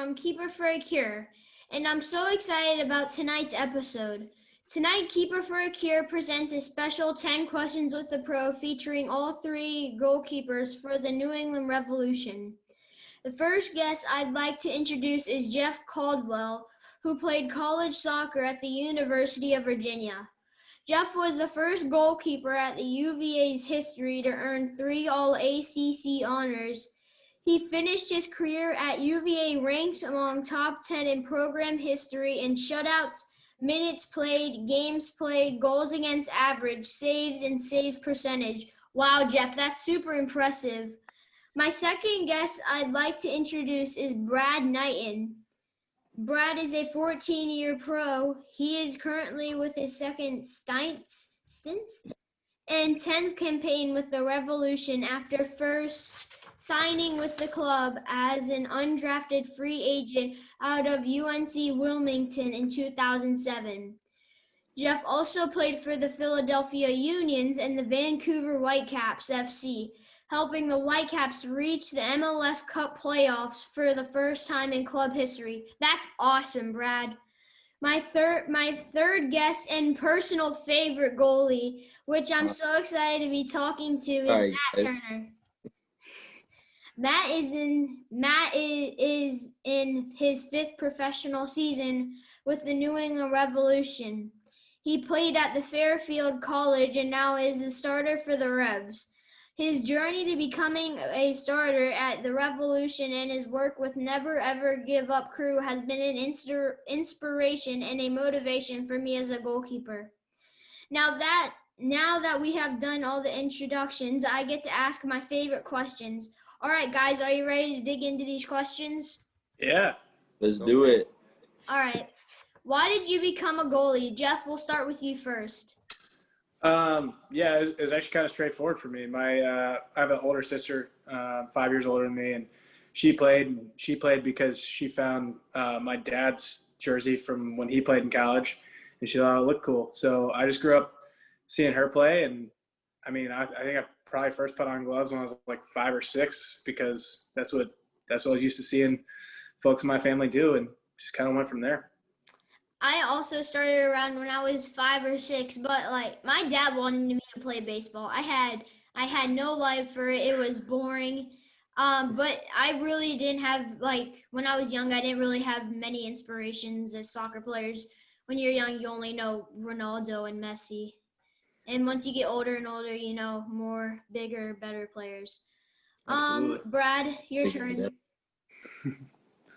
from Keeper for a Cure, and I'm so excited about tonight's episode. Tonight, Keeper for a Cure presents a special 10 Questions with a Pro featuring all three goalkeepers for the New England Revolution. The first guest I'd like to introduce is Jeff Caldwell, who played college soccer at the University of Virginia. Jeff was the first goalkeeper at the UVA's history to earn 3 All-ACC honors. He finished his career at UVA ranked among top 10 in program history in shutouts, minutes played, games played, goals against average, saves, and saves percentage. Wow, Jeff, that's super impressive. My second guest I'd like to introduce is Brad Knighton. Brad is a 14-year pro. He is currently with his second stint and 10th campaign with the Revolution after first signing with the club as an undrafted free agent out of UNC Wilmington in 2007. Jeff also played for the Philadelphia Unions and the Vancouver Whitecaps FC, helping the Whitecaps reach the MLS Cup playoffs for the first time in club history. That's awesome, Brad. My third guest and personal favorite goalie, which I'm so excited to be talking to, is Matt Turner. Matt is in his 5th professional season with the New England Revolution. He played at the Fairfield College and now is the starter for the Revs. His journey to becoming a starter at the Revolution and his work with Never Ever Give Up crew has been an inspiration and a motivation for me as a goalkeeper. Now that we have done all the introductions, I get to ask my favorite questions. All right, guys, are you ready to dig into these questions? Yeah. Let's do it. All right. Why did you become a goalie? Jeff, we'll start with you first. It was actually kind of straightforward for me. I have an older sister, 5 years older than me, and she played because she found my dad's jersey from when he played in college, and she thought it looked cool. So I just grew up seeing her play, and I mean, I think I probably first put on gloves when I was like 5 or 6 because that's what I was used to seeing folks in my family do, and just kind of went from there. I also started around when I was 5 or 6, but like my dad wanted me to play baseball. I had no life for it. It was boring. But I really didn't have, like, when I was young, I didn't really have many inspirations as soccer players. When you're young, you only know Ronaldo and Messi. And once you get older and older, you know more bigger, better players. Absolutely. Brad, your turn.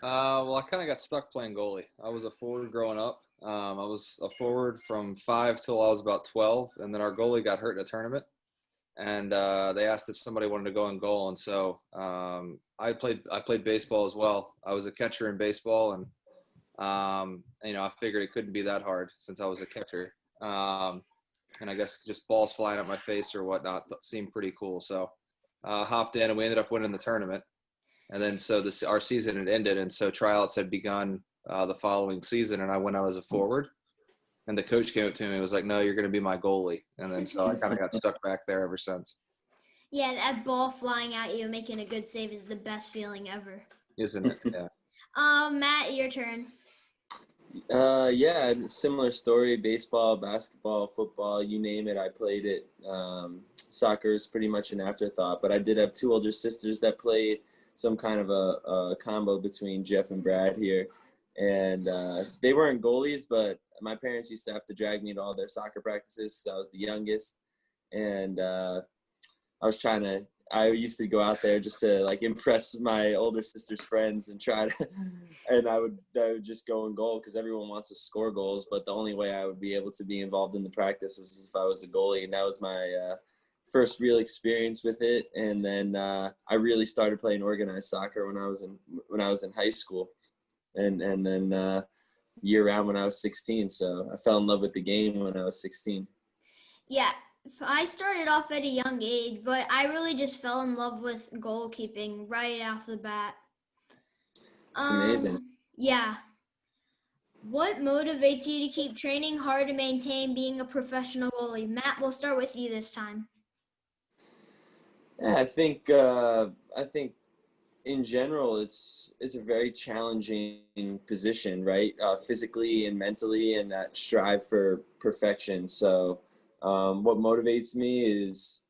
Well, I kind of got stuck playing goalie. I was a forward growing up. I was a forward from 5 till I was about 12, and then our goalie got hurt in a tournament, and they asked if somebody wanted to go in goal, and so I played baseball as well. I was a catcher in baseball, and I figured it couldn't be that hard since I was a catcher, and I guess just balls flying at my face or whatnot seemed pretty cool. So hopped in, and we ended up winning the tournament. And then so our season had ended, and so tryouts had begun the following season, and I went out as a forward. And the coach came up to me and was like, "No, you're going to be my goalie." And then so I kind of got stuck back there ever since. Yeah, that ball flying at you, making a good save is the best feeling ever. Isn't it? Yeah. Matt, your turn. Similar story. Baseball, basketball, football, you name it, I played it. Soccer is pretty much an afterthought, but I did have 2 older sisters that played. Some kind of a combo between Jeff and Brad here. And they weren't goalies, but my parents used to have to drag me to all their soccer practices. So I was the youngest. And I used to go out there just to like impress my older sister's friends and and I would just go and goal because everyone wants to score goals. But the only way I would be able to be involved in the practice was if I was a goalie. And that was my first real experience with it, and then I really started playing organized soccer when I was in high school, and then year round when I was 16. So I fell in love with the game when I was 16. Yeah, I started off at a young age, but I really just fell in love with goalkeeping right off the bat. It's amazing. Yeah. What motivates you to keep training hard to maintain being a professional goalie? Matt, we'll start with you this time. Yeah, I think in general, it's a very challenging position, right? Physically and mentally, and that strive for perfection. So, what motivates me is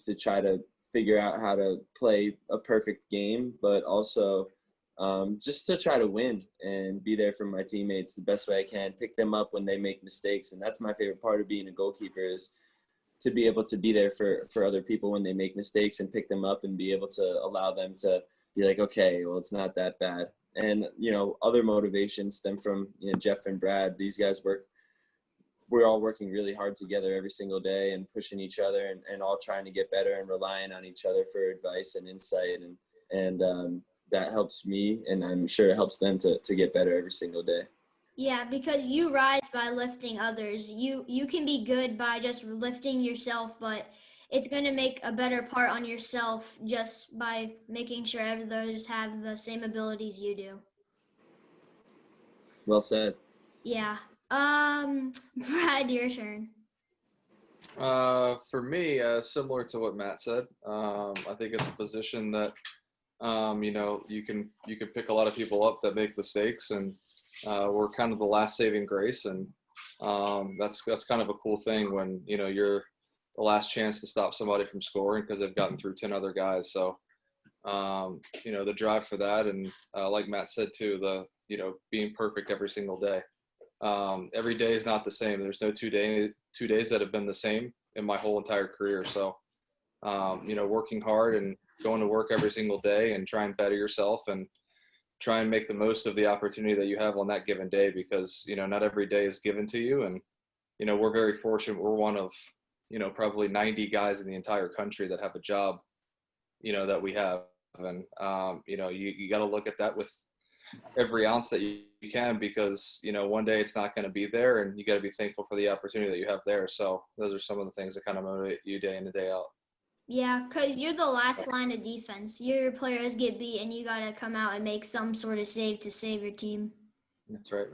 to try to figure out how to play a perfect game, but also just to try to win and be there for my teammates the best way I can. Pick them up when they make mistakes, and that's my favorite part of being a goalkeeper is to be able to be there for other people when they make mistakes and pick them up and be able to allow them to be like, okay, well, it's not that bad. And, other motivations stem from, Jeff and Brad. These guys we're all working really hard together every single day and pushing each other and all trying to get better and relying on each other for advice and insight. And that helps me, and I'm sure it helps them to get better every single day. Yeah, because you rise by lifting others. You can be good by just lifting yourself, but it's going to make a better part on yourself just by making sure others have the same abilities you do. Well said. Yeah. Brad, your turn. For me, similar to what Matt said, I think it's a position that you can pick a lot of people up that make mistakes, and we're kind of the last saving grace, and that's kind of a cool thing when you're the last chance to stop somebody from scoring because they've gotten through 10 other guys. So the drive for that, and like Matt said too, the being perfect every single day. Every day is not the same. There's no 2 days that have been the same in my whole entire career. So working hard and going to work every single day and try and better yourself and try and make the most of the opportunity that you have on that given day, because not every day is given to you. And we're very fortunate. We're one of probably 90 guys in the entire country that have a job that we have. And you got to look at that with every ounce that you can, because one day it's not going to be there, and you got to be thankful for the opportunity that you have there. So those are some of the things that kind of motivate you day in and day out. Yeah, because you're the last line of defense. Your players get beat, and you got to come out and make some sort of save to save your team. That's right,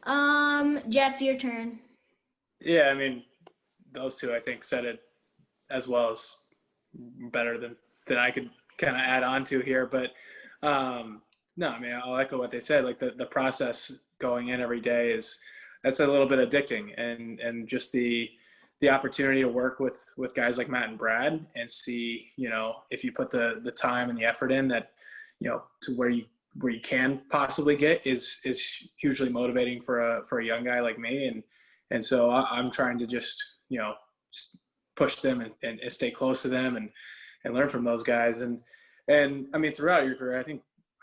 man. Jeff, your turn. Yeah, I mean, those two I think said it as well as better than I could kind of add on to here. But no, I mean, I'll echo what they said. Like the process going in every day that's a little bit addicting, and just the opportunity to work with guys like Matt and Brad and see, if you put the time and the effort in, that, to where you can possibly get is hugely motivating for a young guy like me. And so I'm trying to just, push them and stay close to them and learn from those guys. And I mean, throughout your career,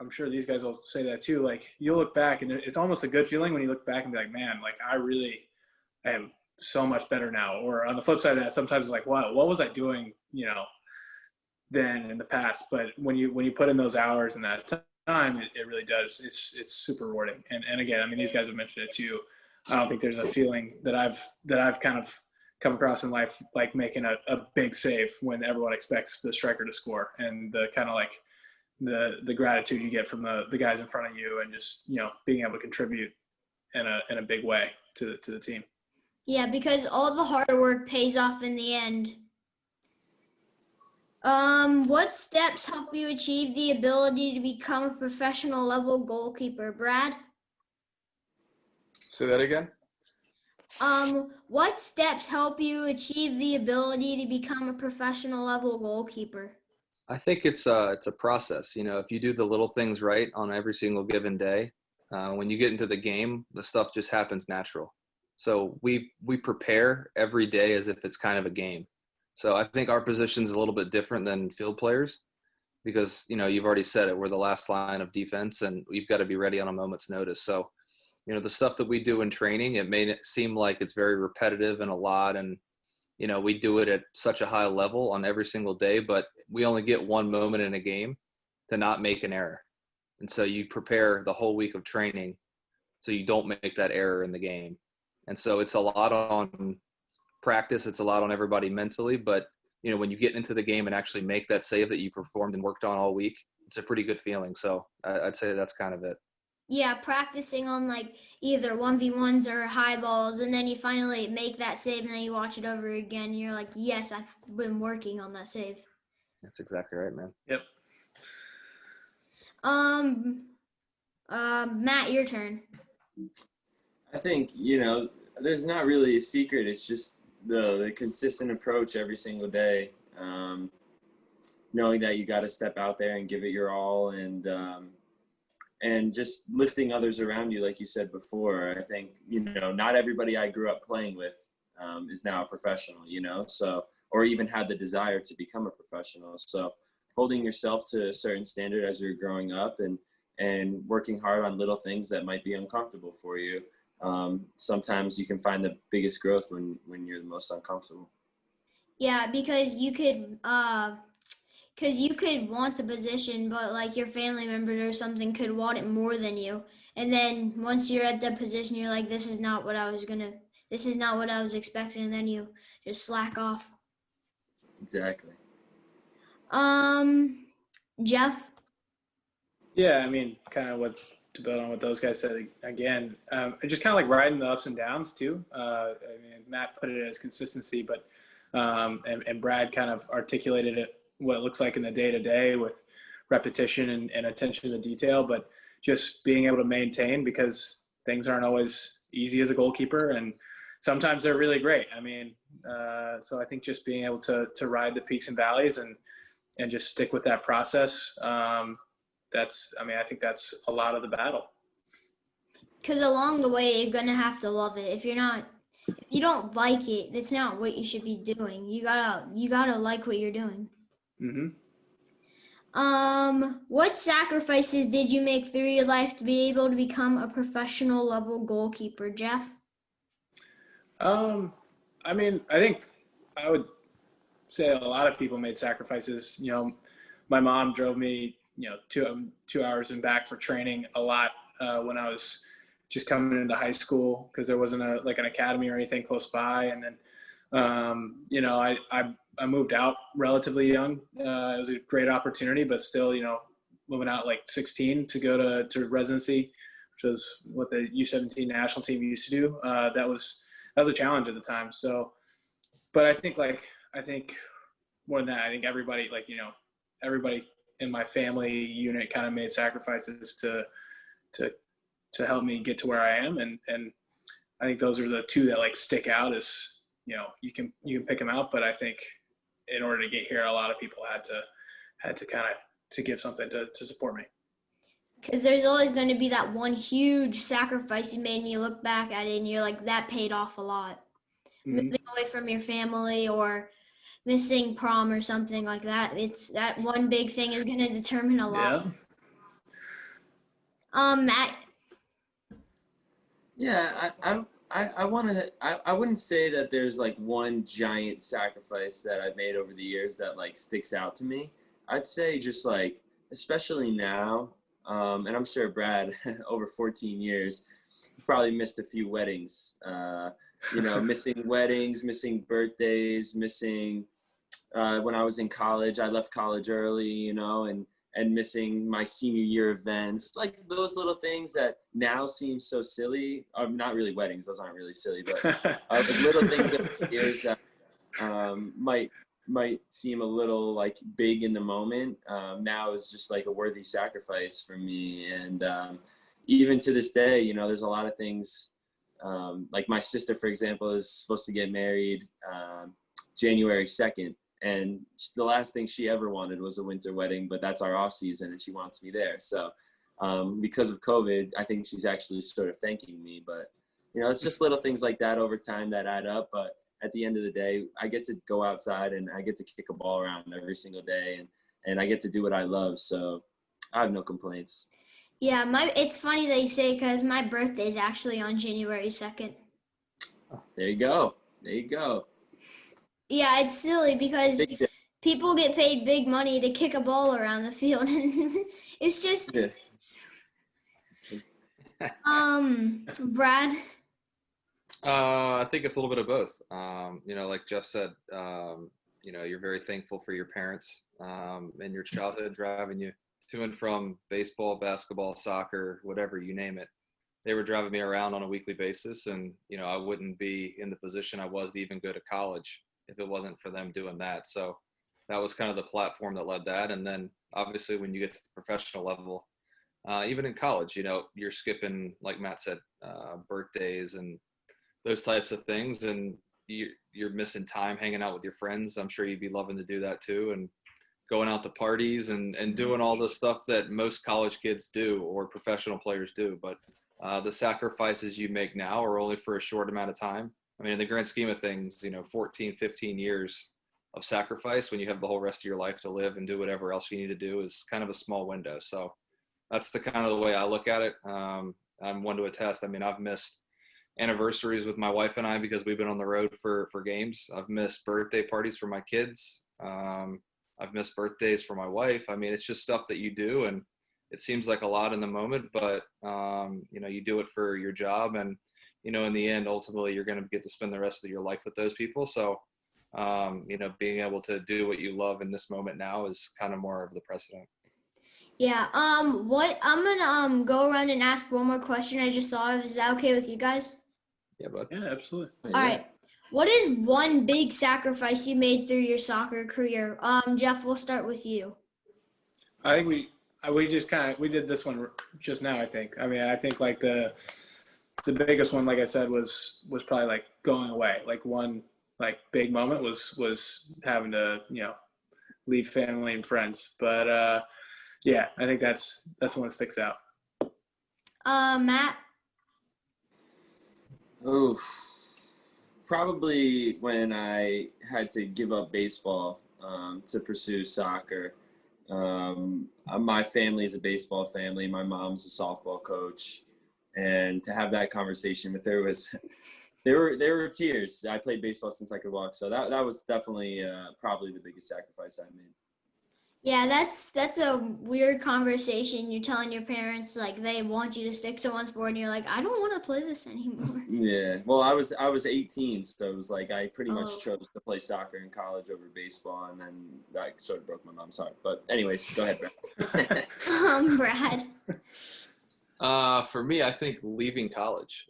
I'm sure these guys will say that too. Like, you'll look back and it's almost a good feeling when you look back and be like, man, like I really am so much better now. Or on the flip side of that, sometimes it's like, wow, what was I doing, then in the past? But when you put in those hours and that time, it really does. It's super rewarding. And again, I mean, these guys have mentioned it too. I don't think there's a feeling that I've kind of come across in life like making a big save when everyone expects the striker to score, and the kind of like the gratitude you get from the guys in front of you, and just being able to contribute in a big way to the team. Yeah, because all the hard work pays off in the end. What steps help you achieve the ability to become a professional level goalkeeper, Brad? Say that again. What steps help you achieve the ability to become a professional level goalkeeper? I think it's a process. If you do the little things right on every single given day, when you get into the game, the stuff just happens natural. So we prepare every day as if it's kind of a game. So I think our position is a little bit different than field players, because you've already said it. We're the last line of defense, and we've got to be ready on a moment's notice. So the stuff that we do in training, it may seem like it's very repetitive and a lot, and we do it at such a high level on every single day, but we only get one moment in a game to not make an error. And so you prepare the whole week of training so you don't make that error in the game. And so it's a lot on practice. It's a lot on everybody mentally, but when you get into the game and actually make that save that you performed and worked on all week, it's a pretty good feeling. So I'd say that's kind of it. Yeah, practicing on like either 1v1s or high balls, and then you finally make that save, and then you watch it over again, and you're like, yes, I've been working on that save. That's exactly right, man. Yep. Matt, your turn. I think, there's not really a secret. It's just the consistent approach every single day. Knowing that you got to step out there and give it your all, and just lifting others around you, like you said before. I think, not everybody I grew up playing with is now a professional, so, or even had the desire to become a professional. So holding yourself to a certain standard as you're growing up, and working hard on little things that might be uncomfortable for you. Sometimes you can find the biggest growth when you're the most uncomfortable. Yeah, because you could want the position, but like your family members or something could want it more than you. And then once you're at the position, you're like, this is not what I was expecting. And then you just slack off. Exactly. Jeff? Yeah, I mean, kind of to build on what those guys said again, just kind of like riding the ups and downs too. I mean, Matt put it as consistency, but and Brad kind of articulated it, what it looks like in the day to day with repetition and attention to detail, but just being able to maintain, because things aren't always easy as a goalkeeper, and sometimes they're really great. I mean, so I think just being able to ride the peaks and valleys and just stick with that process. I think that's a lot of the battle. Because along the way, you're gonna have to love it. If you don't like it, that's not what you should be doing. You gotta like what you're doing. Mm-hmm. What sacrifices did you make through your life to be able to become a professional level goalkeeper, Jeff? I mean, I think I would say a lot of people made sacrifices. My mom drove me, 2 hours and back for training a lot when I was just coming into high school, because there wasn't an academy or anything close by. And then, I moved out relatively young. It was a great opportunity, but still, moving out like 16 to go to residency, which was what the U17 national team used to do. That was a challenge at the time. So, but I think more than that, I think everybody, everybody in my family unit kind of made sacrifices to help me get to where I am. And I think those are the two that stick out. As you can pick them out, but I think in order to get here, a lot of people had to kind of to give something to support me. Because there's always going to be that one huge sacrifice you made, and you look back at it and you're like, that paid off a lot. Mm-hmm. Moving away from your family or missing prom or something like that, it's that one big thing is going to determine a lot. Yeah. Matt? Yeah, I wouldn't say that there's one giant sacrifice that I've made over the years that sticks out to me. I'd say just especially now, and I'm sure Brad, over 14 years, probably missed a few weddings. Missing weddings, missing birthdays, missing when I was in college. I left college early, and missing my senior year events, those little things that now seem so silly. Not really weddings; those aren't really silly, but little things over the years that might seem a little big in the moment. Now is just a worthy sacrifice for me, and even to this day, there's a lot of things. My sister, for example, is supposed to get married January 2nd. And the last thing she ever wanted was a winter wedding, but that's our off season and she wants me there. So because of COVID, I think she's actually sort of thanking me, but it's just little things like that over time that add up. But at the end of the day, I get to go outside and I get to kick a ball around every single day, and I get to do what I love. So I have no complaints. Yeah, it's funny that you say, because my birthday is actually on January 2nd. There you go. There you go. Yeah, it's silly because people get paid big money to kick a ball around the field, and it's just Brad? I think it's a little bit of both. Like Jeff said, you're very thankful for your parents in your childhood, driving you to and from baseball, basketball, soccer, whatever, you name it. They were driving me around on a weekly basis, and I wouldn't be in the position I was to even go to college if it wasn't for them doing that. So that was kind of the platform that led that. And then obviously when you get to the professional level, even in college, you're skipping, like Matt said, birthdays and those types of things, and you're missing time hanging out with your friends. I'm sure you'd be loving to do that too, and going out to parties and doing all the stuff that most college kids do or professional players do. But the sacrifices you make now are only for a short amount of time. I mean, in the grand scheme of things, 14, 15 years of sacrifice when you have the whole rest of your life to live and do whatever else you need to do is kind of a small window. So that's the kind of the way I look at it. I'm one to attest. I mean, I've missed anniversaries with my wife and I because we've been on the road for games. I've missed birthday parties for my kids. I've missed birthdays for my wife. I mean, it's just stuff that you do, and it seems like a lot in the moment, but you do it for your job, and in the end, ultimately, you're going to get to spend the rest of your life with those people. So, being able to do what you love in this moment now is kind of more of the precedent. Yeah. What I'm gonna go around and ask one more question I just saw. Is that okay with you guys? Yeah, bud. Yeah, absolutely. All right. What is one big sacrifice you made through your soccer career? Jeff, we'll start with you. I think we did this one just now. I think like the biggest one, like I said, was probably like going away. Like one like big moment was having to leave family and friends. But yeah, I think that's the one that sticks out. Matt. Oh, probably when I had to give up baseball to pursue soccer. My family is a baseball family. My mom's a softball coach, and to have that conversation with her there were tears. I played baseball since I could walk, so that was definitely probably the biggest sacrifice I made. Yeah, that's a weird conversation. You're telling your parents like they want you to stick to one sport, and you're like, I don't want to play this anymore. Yeah, well, I was 18, so it was like I pretty much chose to play soccer in college over baseball, and then that sort of broke my mom's heart. But anyways, go ahead, Brad. Brad. For me, I think leaving college.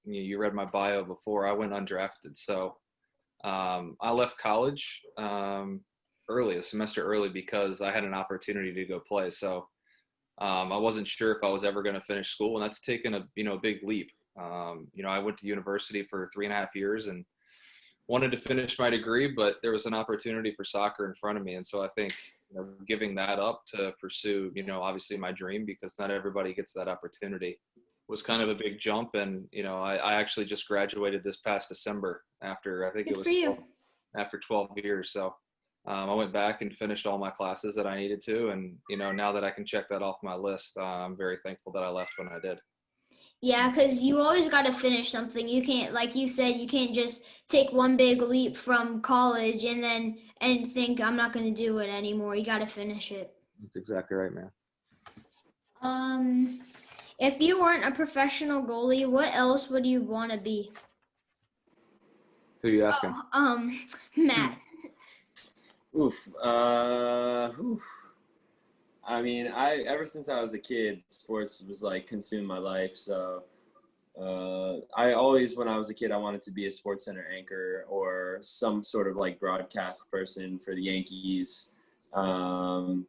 You read my bio before. I went undrafted, so I left college a semester early because I had an opportunity to go play. So I wasn't sure if I was ever going to finish school, and that's taken a big leap. I went to university for 3.5 years and wanted to finish my degree, but there was an opportunity for soccer in front of me. And so I think giving that up to pursue, obviously my dream, because not everybody gets that opportunity, was kind of a big jump. And, I actually just graduated this past December after, I think it was 12 years. So I went back and finished all my classes that I needed to. And, now that I can check that off my list, I'm very thankful that I left when I did. Yeah, because you always got to finish something. You can't, like you said, you can't just take one big leap from college and think I'm not going to do it anymore. You got to finish it. That's exactly right, man. If you weren't a professional goalie, what else would you want to be? Who are you asking? Matt. Oof. I mean, ever since I was a kid, sports was like consumed my life. So I always, when I was a kid, I wanted to be a Sports Center anchor or some sort of like broadcast person for the Yankees. So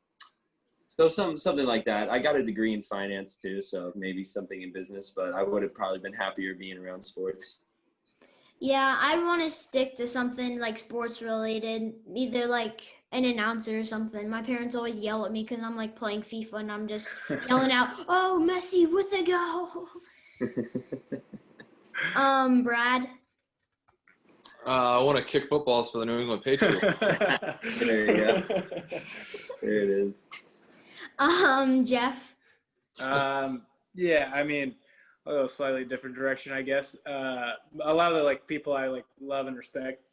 something like that. I got a degree in finance too, so maybe something in business, but I would have probably been happier being around sports. Yeah, I'd want to stick to something like sports related, either like an announcer or something. My parents always yell at me because I'm like playing FIFA and I'm just yelling out, "Oh, Messi with a goal!" Brad. I want to kick footballs for the New England Patriots. There you go. There it is. Jeff. Yeah, I mean, I'll go a slightly different direction, I guess. A lot of the people I love and respect,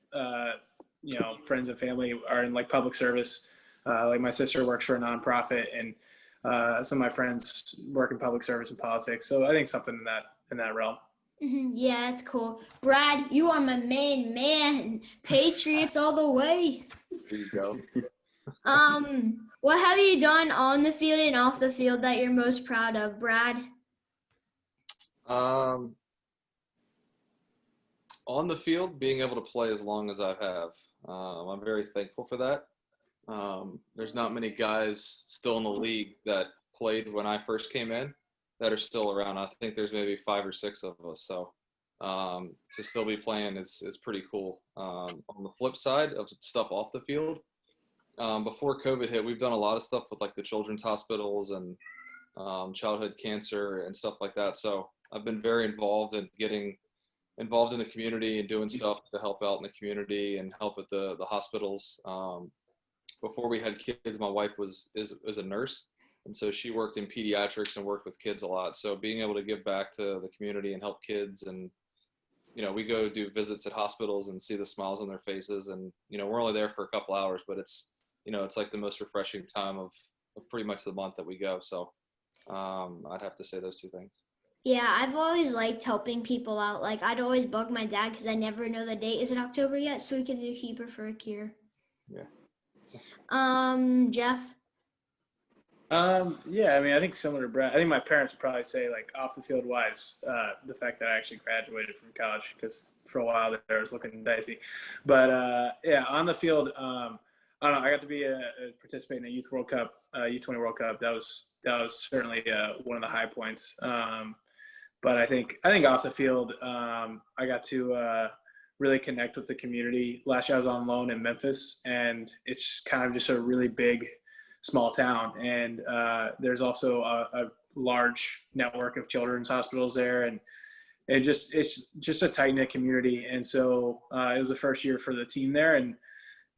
friends and family are in public service. My sister works for a nonprofit, and some of my friends work in public service and politics. So I think something in that realm. Yeah, that's cool. Brad, you are my main man. Patriots all the way. There you go. What have you done on the field and off the field that you're most proud of, Brad? On the field, being able to play as long as I have. I'm very thankful for that. There's not many guys still in the league that played when I first came in that are still around. I think there's maybe 5 or 6 of us. So to still be playing is pretty cool. On the flip side of stuff off the field, before COVID hit, we've done a lot of stuff with like the children's hospitals and childhood cancer and stuff like that. So I've been very involved in getting involved in the community and doing stuff to help out in the community and help at the hospitals. Before we had kids, my wife is a nurse, and so she worked in pediatrics and worked with kids a lot. So being able to give back to the community and help kids, and we go do visits at hospitals and see the smiles on their faces, and we're only there for a couple hours, but it's it's like the most refreshing time of pretty much the month that we go. So I'd have to say those 2 things. Yeah, I've always liked helping people out. Like, I'd always bug my dad because I never know the date. Is it October yet? So we can do Keeper for a Cure. Yeah. Jeff? Yeah, I mean, I think similar to Brett, I think my parents would probably say, like, off the field wise, the fact that I actually graduated from college, because for a while there I was looking dicey. But yeah, on the field, I don't know, I got to be participate in a Youth World Cup, U20 World Cup. That was certainly one of the high points. But I think off the field, I got to really connect with the community. Last year I was on loan in Memphis, and it's kind of just a really big, small town. And there's also a large network of children's hospitals there, and it's just a tight-knit community. And so it was the first year for the team there, and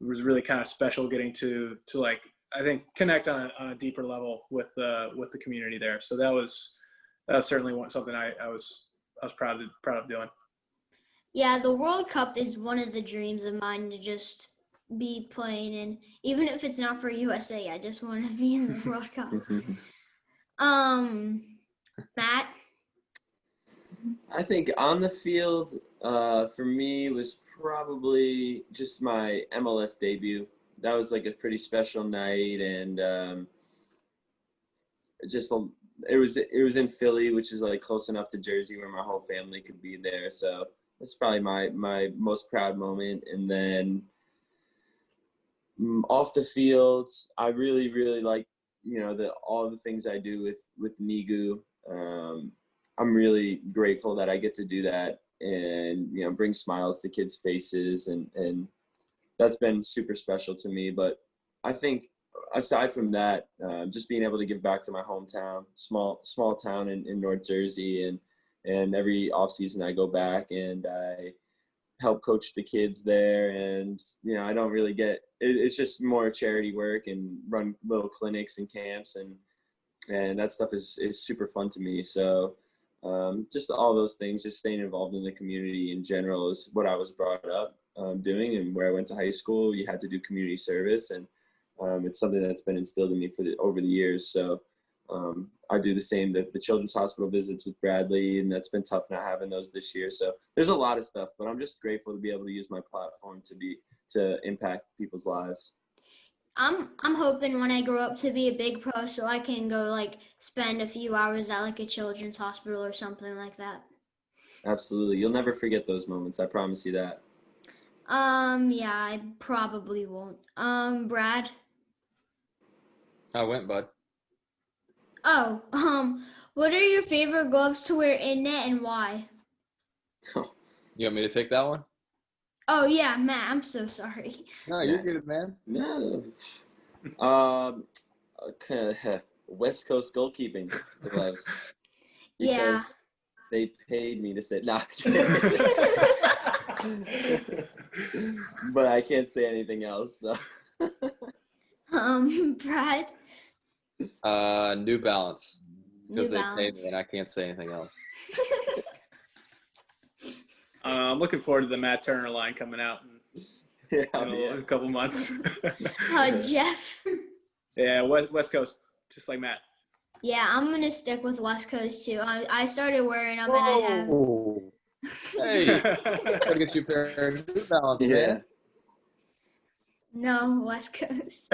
it was really kind of special getting to like, I think, connect on a deeper level with the community there. So that was certainly something I was proud of doing. Yeah, the World Cup is one of the dreams of mine to just be playing in. Even if it's not for USA, I just want to be in the World Cup. Matt? I think on the field, for me, was probably just my MLS debut. That was like a pretty special night, and it was in Philly, which is like close enough to Jersey where my whole family could be there. So that's probably my most proud moment. And then off the field, I really, really like, all the things I do with NIGU. I'm really grateful that I get to do that and, bring smiles to kids' faces. And that's been super special to me. But I think aside from that, just being able to give back to my hometown, small town in North Jersey, and every off season I go back and I help coach the kids there. And, I don't really it's just more charity work and run little clinics and camps, and that stuff is super fun to me. So just all those things, just staying involved in the community in general is what I was brought up doing. And where I went to high school, you had to do community service, and it's something that's been instilled in me over the years. So I do the same, the children's hospital visits with Bradley, and that's been tough not having those this year. So there's a lot of stuff, but I'm just grateful to be able to use my platform to impact people's lives. I'm hoping when I grow up to be a big pro, so I can go like spend a few hours at like a children's hospital or something like that. Absolutely. You'll never forget those moments. I promise you that. Yeah, I probably won't. Brad? I went, bud. Oh, what are your favorite gloves to wear in net and why? You want me to take that one? Oh yeah, Matt, I'm so sorry. No, you're good, man. No. West Coast goalkeeping gloves. Yeah. Because they paid me to say, nah. But I can't say anything else. So. Brad? New Balance. Because they paid Balance. me and I can't say anything else. I'm looking forward to the Matt Turner line coming out in a couple months. Jeff? Yeah, West Coast, just like Matt. Yeah, I'm going to stick with West Coast too. I started wearing them and I have. Hey, gotta get you a pair of New Balance, man. No, West Coast.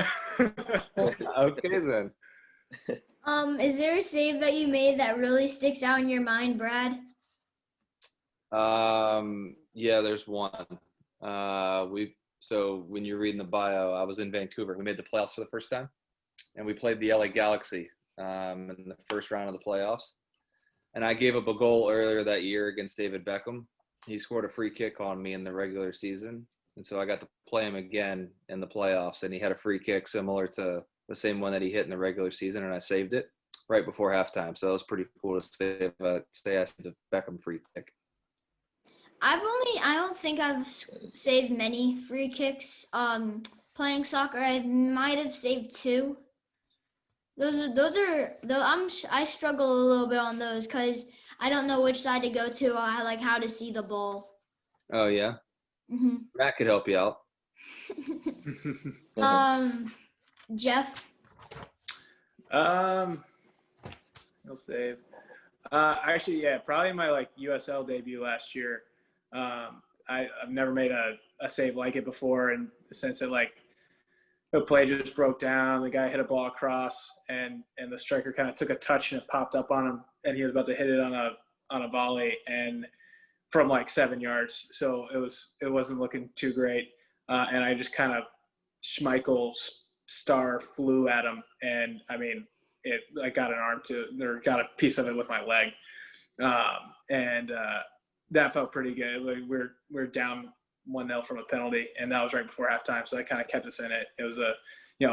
Okay, then. Is there a save that you made that really sticks out in your mind, Brad? Yeah, there's one. So when you're reading the bio, I was in Vancouver. We made the playoffs for the first time, and we played the LA Galaxy in the first round of the playoffs. And I gave up a goal earlier that year against David Beckham. He scored a free kick on me in the regular season. And so I got to play him again in the playoffs. And he had a free kick similar to the same one that he hit in the regular season. And I saved it right before halftime. So it was pretty cool to say I saved a Beckham free kick. I don't think I've saved many free kicks. Playing soccer, I might have saved 2. I struggle a little bit on those because I don't know which side to go to. I like how to see the ball. Oh, yeah? Mm-hmm. Matt could help you out. Jeff? He'll save. Actually, yeah, probably my like USL debut last year. I've never made a save like it before, in the sense that like the play just broke down. The guy hit a ball across, and the striker kind of took a touch and it popped up on him, and he was about to hit it on a volley and from like 7 yards. So it wasn't looking too great, and I just kind of Schmeichel star flew at him, and I mean I got got a piece of it with my leg, and that felt pretty good. Like we're down 1-0 from a penalty, and that was right before halftime, so that kind of kept us in it. It was a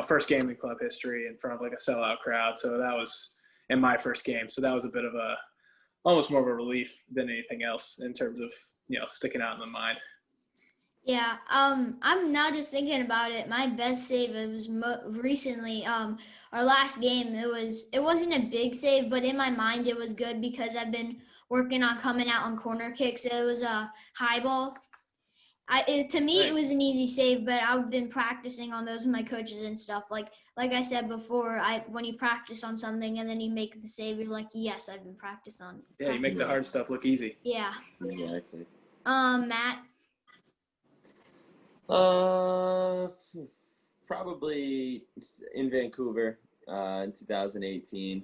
first game in club history in front of like a sellout crowd, so that was in my first game, so that was a bit of almost more of a relief than anything else in terms of sticking out in the mind. Yeah, I'm now just thinking about it. My best save, it was recently, our last game. It wasn't a big save, but in my mind it was good because I've been working on coming out on corner kicks. It was a high ball. To me, It was an easy save, but I've been practicing on those with my coaches and stuff. Like I said before, when you practice on something and then you make the save, you're like, yes, I've been practicing on. Yeah, you make the hard stuff look easy. Yeah. Exactly. Matt. Probably in Vancouver in 2018.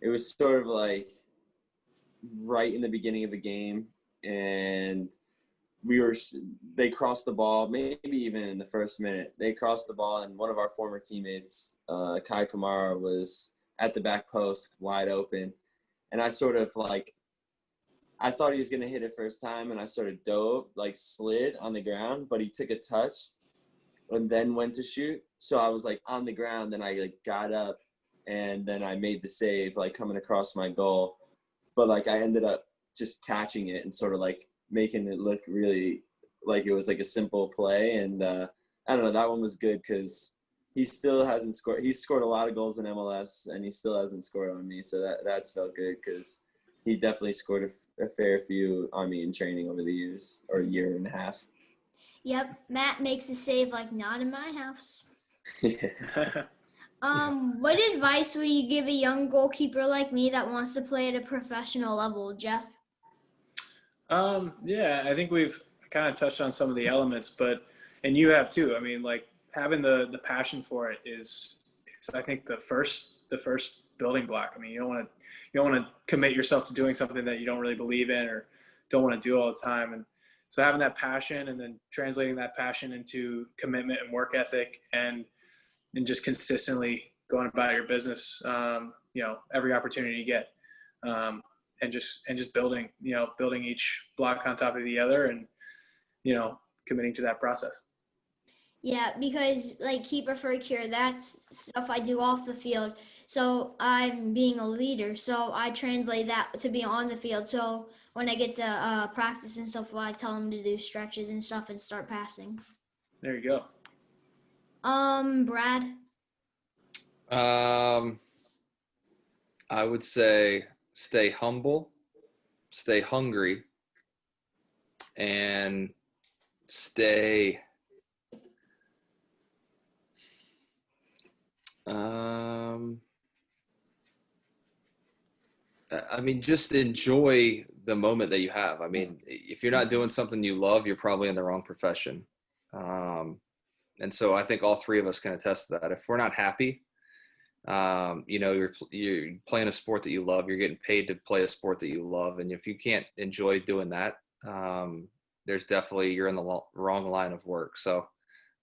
It was sort of like right in the beginning of a game, and they crossed the ball, maybe even in the first minute. They crossed the ball, and one of our former teammates, Kai Kamara, was at the back post, wide open. And I sort of I thought he was going to hit it first time, and I sort of dove, slid on the ground, but he took a touch and then went to shoot. So I was on the ground, and I got up, and then I made the save, coming across my goal. But I ended up just catching it and sort of making it look really like it was a simple play. And I don't know, that one was good because he still hasn't scored. He's scored a lot of goals in MLS, and he still hasn't scored on me. So that's felt good because he definitely scored a fair few on me in training over the years, or a year and a half. Yep, Matt makes a save not in my house. What advice would you give a young goalkeeper like me that wants to play at a professional level, Jeff? Yeah, I think we've kind of touched on some of the elements, and you have too. I mean, having the passion for it is I think the first building block. I mean, you don't want to commit yourself to doing something that you don't really believe in or don't want to do all the time. And so having that passion and then translating that passion into commitment and work ethic and just consistently going about your business, every opportunity you get, and just building each block on top of the other and, committing to that process. Yeah, because keeper for a cure, that's stuff I do off the field. So I'm being a leader. So I translate that to be on the field. So when I get to practice and stuff, I tell them to do stretches and stuff and start passing. There you go. Brad. I would say stay humble, stay hungry, and stay just enjoy the moment that you have. I mean, if you're not doing something you love, you're probably in the wrong profession. And so I think all three of us can attest to that. If we're not happy, you're playing a sport that you love, you're getting paid to play a sport that you love. And if you can't enjoy doing that, you're in the wrong line of work. So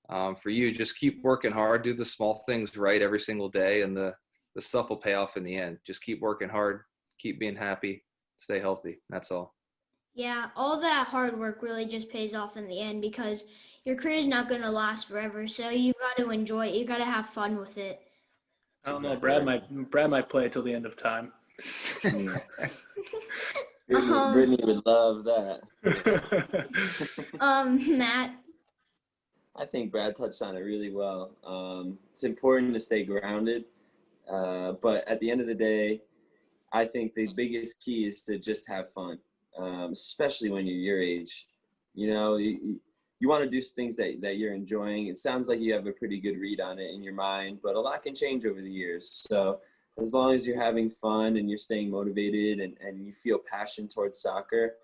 for you, just keep working hard, do the small things right every single day, and the the stuff will pay off in the end. Just keep working hard, keep being happy, stay healthy. That's all. Yeah, all that hard work really just pays off in the end because your career is not going to last forever. So you got to enjoy it. You got to have fun with it. I don't know. Exactly Brad might play till the end of time. Brittany would love that. Matt. I think Brad touched on it really well. It's important to stay grounded, but at the end of the day, I think the biggest key is to just have fun, especially when you're your age. You know, you want to do things that you're enjoying. It sounds like you have a pretty good read on it in your mind, but a lot can change over the years. So as long as you're having fun and you're staying motivated and you feel passion towards soccer,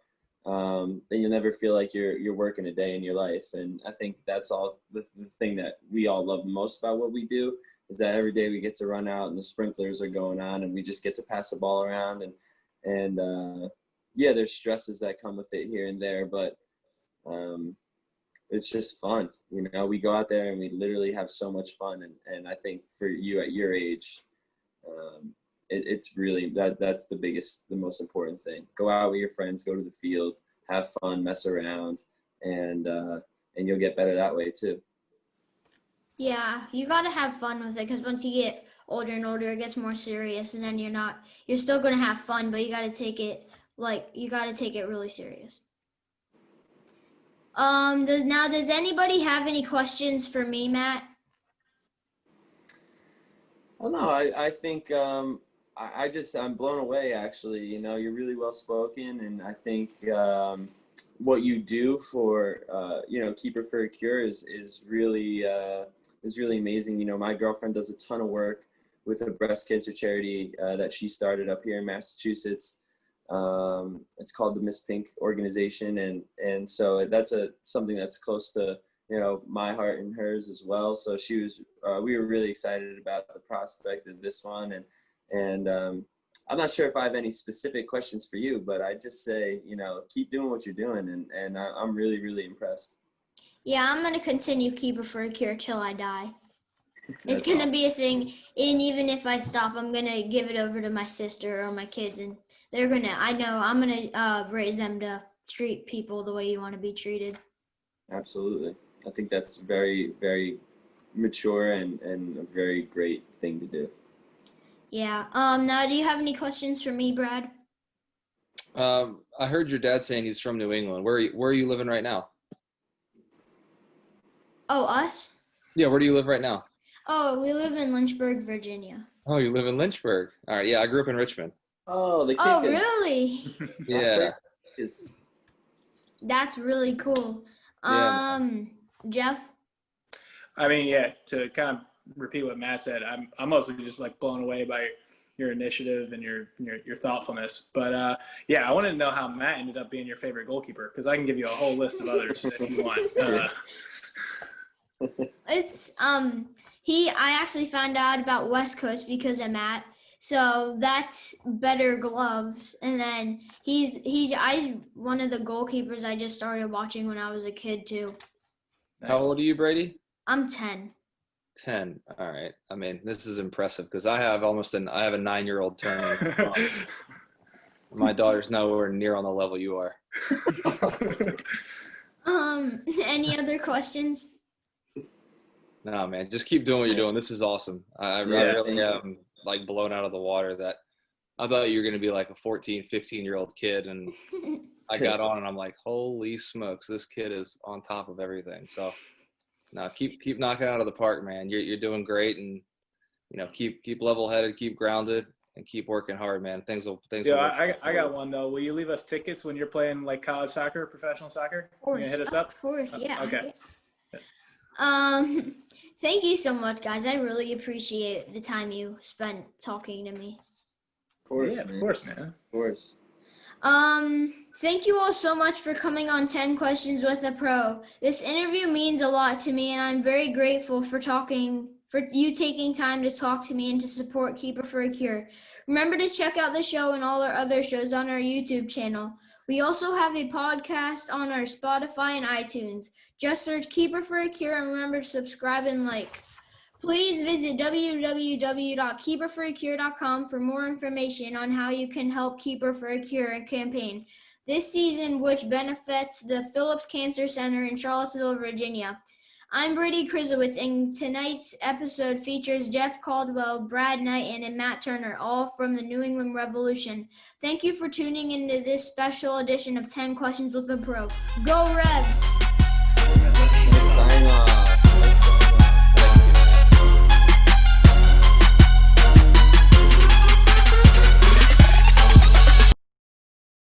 then you'll never feel like you're working a day in your life. And I think that's all the thing that we all love most about what we do is that every day we get to run out and the sprinklers are going on and we just get to pass the ball around and yeah, there's stresses that come with it here and there, but it's just fun. You know, we go out there and we literally have so much fun. And I think for you at your age, it's really that's the most important thing. Go out with your friends, go to the field, have fun, mess around, and you'll get better that way too. Yeah, you got to have fun with it because once you get older and older, it gets more serious, and then you're still going to have fun, but you got to take it really serious. Now, does anybody have any questions for me, Matt? Well, no, I think I'm blown away, actually. You know, you're really well spoken, and I think what you do for Keeper for a Cure is really amazing. You know, my girlfriend does a ton of work with a breast cancer charity that she started up here in Massachusetts. It's called the Miss Pink organization, and so that's something that's close to my heart and hers as well. So we were really excited about the prospect of this one, and I'm not sure if I have any specific questions for you, but I just say, keep doing what you're doing, and I'm really, really impressed. Yeah, I'm going to continue Keeper for a Cure till I die. It's going to awesome. be a thing, and even if I stop, I'm going to give it over to my sister or my kids, and I'm going to raise them to treat people the way you want to be treated. Absolutely. I think that's very, very mature and a very great thing to do. Yeah. Now, do you have any questions for me, Brad? I heard your dad saying he's from New England. Where are you living right now? Oh, us? Yeah, where do you live right now? Oh, we live in Lynchburg, Virginia. Oh, you live in Lynchburg. All right. Yeah, I grew up in Richmond. Oh, the Oh, Kickers. really? Yeah. That's really cool. Yeah. Jeff? I mean, yeah, to kind of repeat what Matt said, I'm mostly just like blown away by your initiative and your thoughtfulness. But yeah, I wanted to know how Matt ended up being your favorite goalkeeper, because I can give you a whole list of others if you want. It's I actually found out about West Coast because of Matt. So that's Better Gloves, and then he's one of the goalkeepers I just started watching when I was a kid too. Nice. How old are you, Brady? I'm 10. 10. All right. I mean, this is impressive because I have a 9-year-old turning. My daughter's nowhere near on the level you are. Any other questions? No, man, just keep doing what you're doing. This is awesome. I really am like blown out of the water that I thought you were going to be like a 14, 15-year-old kid. And I got on and I'm like, holy smokes, this kid is on top of everything. So no, keep knocking out of the park, man. You're doing great. And, keep level-headed, keep grounded, and keep working hard, man. Things will Yeah, I got one though. Will you leave us tickets when you're playing like college soccer, professional soccer? Of course. You gonna hit us up? Of course, yeah. Okay. Thank you so much, guys. I really appreciate the time you spent talking to me. Of course, yeah, man. Of course, man. Of course. Thank you all so much for coming on 10 Questions with a Pro. This interview means a lot to me, and I'm very grateful for you taking time to talk to me and to support Keeper for a Cure. Remember to check out the show and all our other shows on our YouTube channel. We also have a podcast on our Spotify and iTunes. Just search Keeper for a Cure and remember to subscribe and like. Please visit www.keeperforacure.com for more information on how you can help Keeper for a Cure campaign this season, which benefits the Phillips Cancer Center in Charlottesville, Virginia. I'm Brady Krizowitz, and tonight's episode features Jeff Caldwell, Brad Knighton, and Matt Turner, all from the New England Revolution. Thank you for tuning into this special edition of 10 Questions with a Pro. Go Revs!